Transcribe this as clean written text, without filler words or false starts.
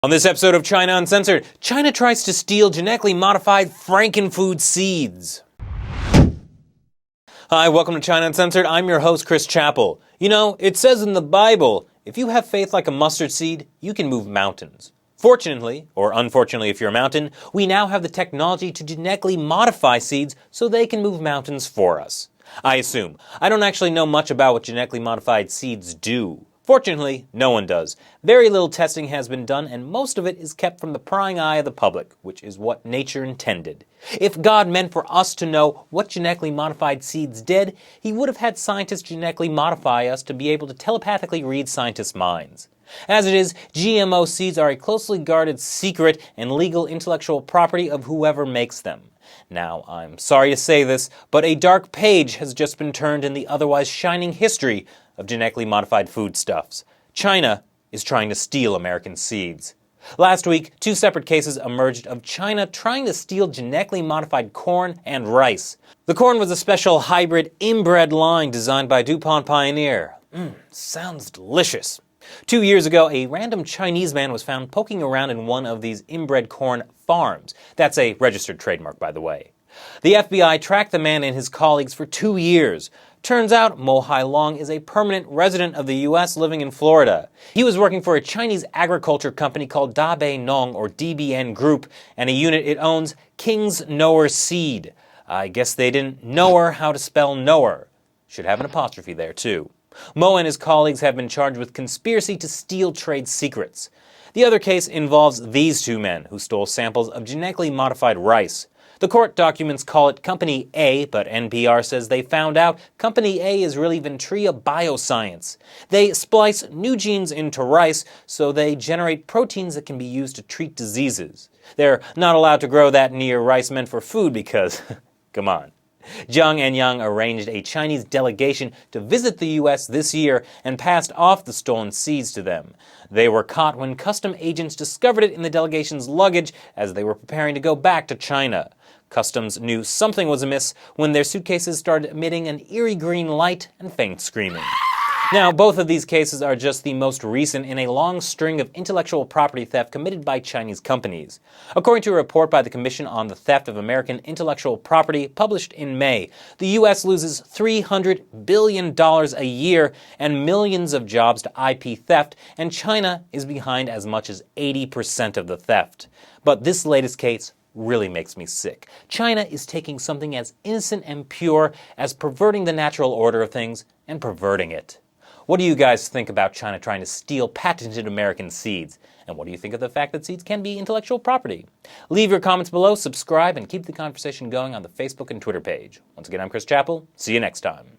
On this episode of China Uncensored, China tries to steal genetically modified frankenfood seeds. Hi, welcome to China Uncensored. I'm your host, Chris Chappell. You know, it says in the Bible, if you have faith like a mustard seed, you can move mountains. Fortunately, or unfortunately if you're a mountain, we now have the technology to genetically modify seeds so they can move mountains for us. I assume. I don't actually know much about what genetically modified seeds do. Fortunately, no one does. Very little testing has been done, and most of it is kept from the prying eye of the public, which is what nature intended. If God meant for us to know what genetically modified seeds did, he would have had scientists genetically modify us to be able to telepathically read scientists' minds. As it is, GMO seeds are a closely guarded secret and legal intellectual property of whoever makes them. Now, I'm sorry to say this, but a dark page has just been turned in the otherwise shining history of genetically modified foodstuffs. China is trying to steal American seeds. Last week, two separate cases emerged of China trying to steal genetically modified corn and rice. The corn was a special hybrid inbred line designed by DuPont Pioneer. Sounds delicious. 2 years ago, a random Chinese man was found poking around in one of these inbred corn farms. That's a registered trademark, by the way. The FBI tracked the man and his colleagues for 2 years. Turns out, Mo Hailong is a permanent resident of the U.S. living in Florida. He was working for a Chinese agriculture company called Dabei Nong, or DBN Group, and a unit it owns, King's Knower Seed. I guess they didn't know her how to spell knower. Should have an apostrophe there, too. Mo and his colleagues have been charged with conspiracy to steal trade secrets. The other case involves these two men who stole samples of genetically modified rice. The court documents call it Company A, but NPR says they found out Company A is really Ventria Bioscience. They splice new genes into rice so they generate proteins that can be used to treat diseases. They're not allowed to grow that near rice meant for food because, come on. Zhang and Yang arranged a Chinese delegation to visit the U.S. this year and passed off the stolen seeds to them. They were caught when custom agents discovered it in the delegation's luggage as they were preparing to go back to China. Customs knew something was amiss when their suitcases started emitting an eerie green light and faint screaming. Now, both of these cases are just the most recent in a long string of intellectual property theft committed by Chinese companies. According to a report by the Commission on the Theft of American Intellectual Property published in May, the U.S. loses $300 billion a year and millions of jobs to IP theft, and China is behind as much as 80% of the theft. But this latest case really makes me sick. China is taking something as innocent and pure as perverting the natural order of things and perverting it. What do you guys think about China trying to steal patented American seeds? And what do you think of the fact that seeds can be intellectual property? Leave your comments below, subscribe, and keep the conversation going on the Facebook and Twitter page. Once again, I'm Chris Chappell. See you next time.